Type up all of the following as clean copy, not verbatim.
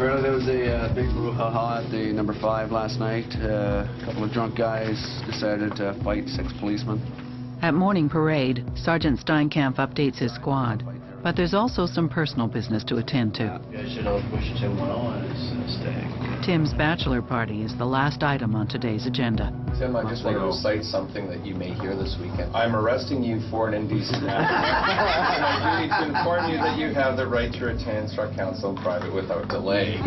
Apparently there was a big brouhaha at the number 5 last night. A couple of drunk guys decided to fight 6 policemen. At morning parade, Sergeant Steinkamp updates his squad. But there's also some personal business to attend to. Tim's bachelor party is the last item on today's agenda. Tim, I just want to recite something that you may hear this weekend. I'm arresting you for an indecent act. And I need to inform you that you have the right to retain instruct counsel in private without delay.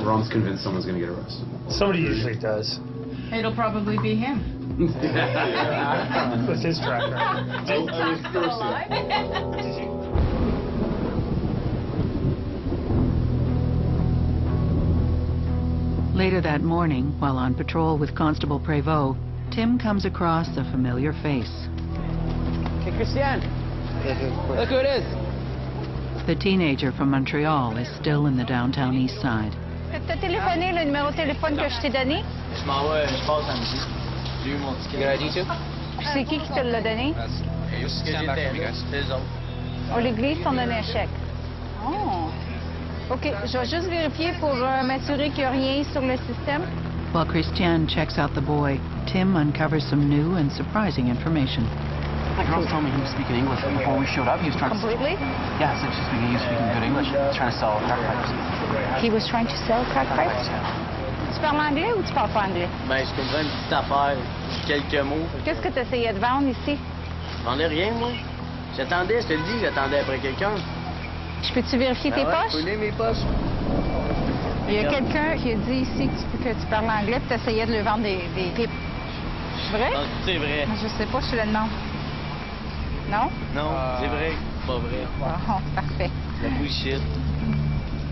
Ron's convinced someone's going to get arrested. Somebody usually does. It'll probably be him. What's his track record? Later that morning, while on patrol with Constable Prévost, Tim comes across a familiar face. Hey, Christiane. Look who it is. The teenager from Montreal is still in the Downtown Eastside. T'as téléphoné le numéro de téléphone que je t'ai donné? Je m'en vais, je passe à midi. J'ai eu mon ticket. Good idea, too? C'est qui te l'a donné? Oh, l'église t'en donné un chèque. Oh. OK, je vais juste vérifier pour m'assurer qu'il n'y a rien sur le système. While Christiane checks out the boy, Tim uncovers some new and surprising information. The girls told me he was speaking English before we showed up. He was trying Completely? Yeah, he was speaking good English. He was trying to sell crack pipes. He was trying to sell crack pipes? Tu parles anglais ou tu parles pas anglais? Ben, je comprends une petite affaire, quelques mots. Qu'est-ce que tu essayais de vendre ici? Je vendais rien, moi. J'attendais, je te le dis, j'attendais après quelqu'un. Je peux-tu vérifier tes poches? Fouiller mes poches. Il y a quelqu'un qui a dit ici que tu parles anglais et tu essayais de lui vendre des pipes. C'est vrai? Non, c'est vrai. Je sais pas, je te le demande. Non? Non, c'est vrai. Pas vrai. Oh, parfait. La bullshit.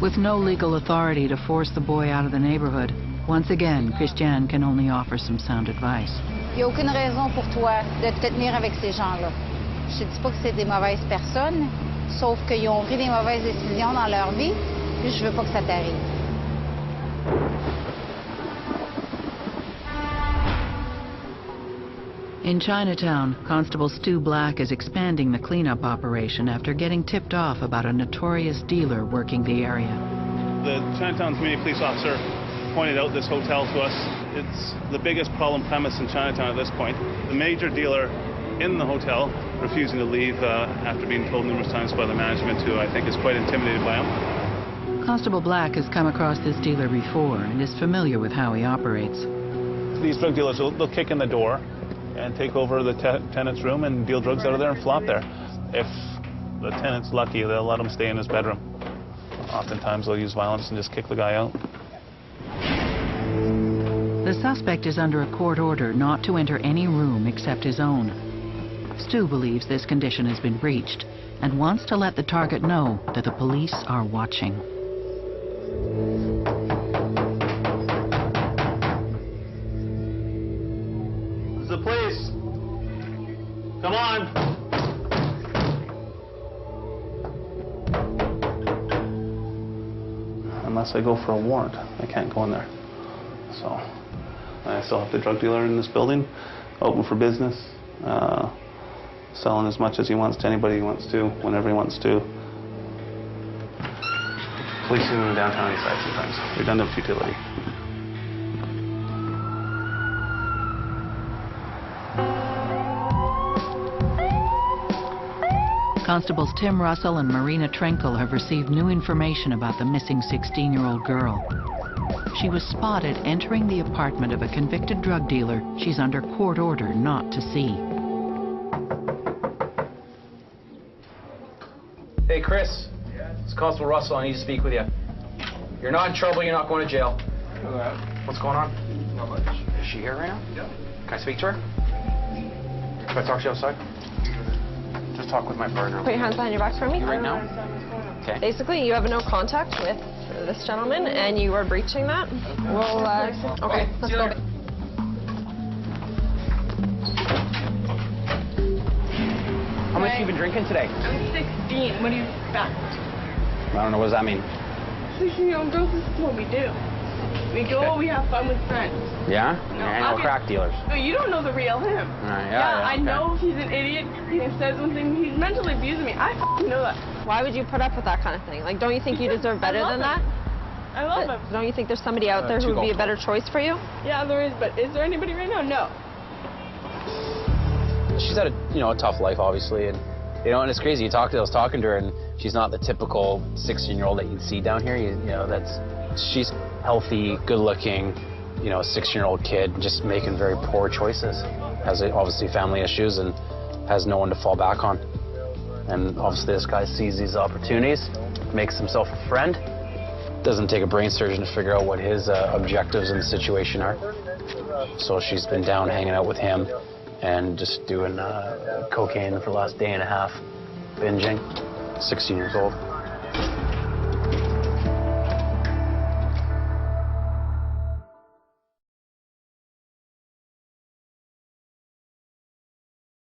With no legal authority to force the boy out of the neighborhood, once again, Christiane can only offer some sound advice. Il n'y a aucune raison pour toi de te tenir avec ces gens-là. Je te dis pas que c'est des mauvaises personnes, sauf qu'ils ont pris des mauvaises décisions dans leur vie, puis je veux pas que ça t'arrive. In Chinatown, Constable Stu Black is expanding the cleanup operation after getting tipped off about a notorious dealer working the area. The Chinatown community police officer pointed out this hotel to us. It's the biggest problem premise in Chinatown at this point. The major dealer in the hotel refusing to leave after being told numerous times by the management, who I think is quite intimidated by him. Constable Black has come across this dealer before and is familiar with how he operates. These drug dealers, they'll kick in the door and take over the tenant's room and deal drugs out of there and flop there. If the tenant's lucky, they'll let him stay in his bedroom. Oftentimes they'll use violence and just kick the guy out. The suspect is under a court order not to enter any room except his own. Stu believes this condition has been breached and wants to let the target know that the police are watching. The police! Come on! Unless I go for a warrant, I can't go in there. So, I still have the drug dealer in this building, open for business, selling as much as he wants to anybody he wants to, whenever he wants to. Policing in the Downtown Eastside sometimes. Redundant futility. Constables Tim Russell and Marina Trenkel have received new information about the missing 16-year-old girl. She was spotted entering the apartment of a convicted drug dealer she's under court order not to see. Hey, Chris. It's Constable Russell. I need to speak with you. You're not in trouble. You're not going to jail. What's going on? Not much. Is she here right now? Yeah. Can I speak to her? Can I talk to you outside? Just talk with my partner. Put your hands behind your back for me. Right now? Okay. Basically, you have no contact with this gentleman, and you are breaching that. We'll, okay, let's go. How much have you been drinking today? I'm 16. What do you expect? I don't know. What does that mean? 16-year-old girls, this is what we do. We go, we have fun with friends. Yeah? You hang out with crack dealers. No, you don't know the real him. Yeah, I know he's an idiot. He says one thing. He's mentally abusing me. I know that. Why would you put up with that kind of thing? Like, don't you think you deserve better than that? I love him. Don't you think there's somebody out there who would be a better choice for you? Yeah, there is, but is there anybody right now? No. She's had a tough life, obviously, and and it's crazy. I was talking to her, and she's not the typical 16-year-old that you'd see down here. She's healthy, good-looking, 16-year-old kid, just making very poor choices. Has obviously family issues and has no one to fall back on. And obviously, this guy sees these opportunities, makes himself a friend. Doesn't take a brain surgeon to figure out what his objectives in the situation are. So she's been down hanging out with him and just doing cocaine for the last day and a half, binging. 16 years old.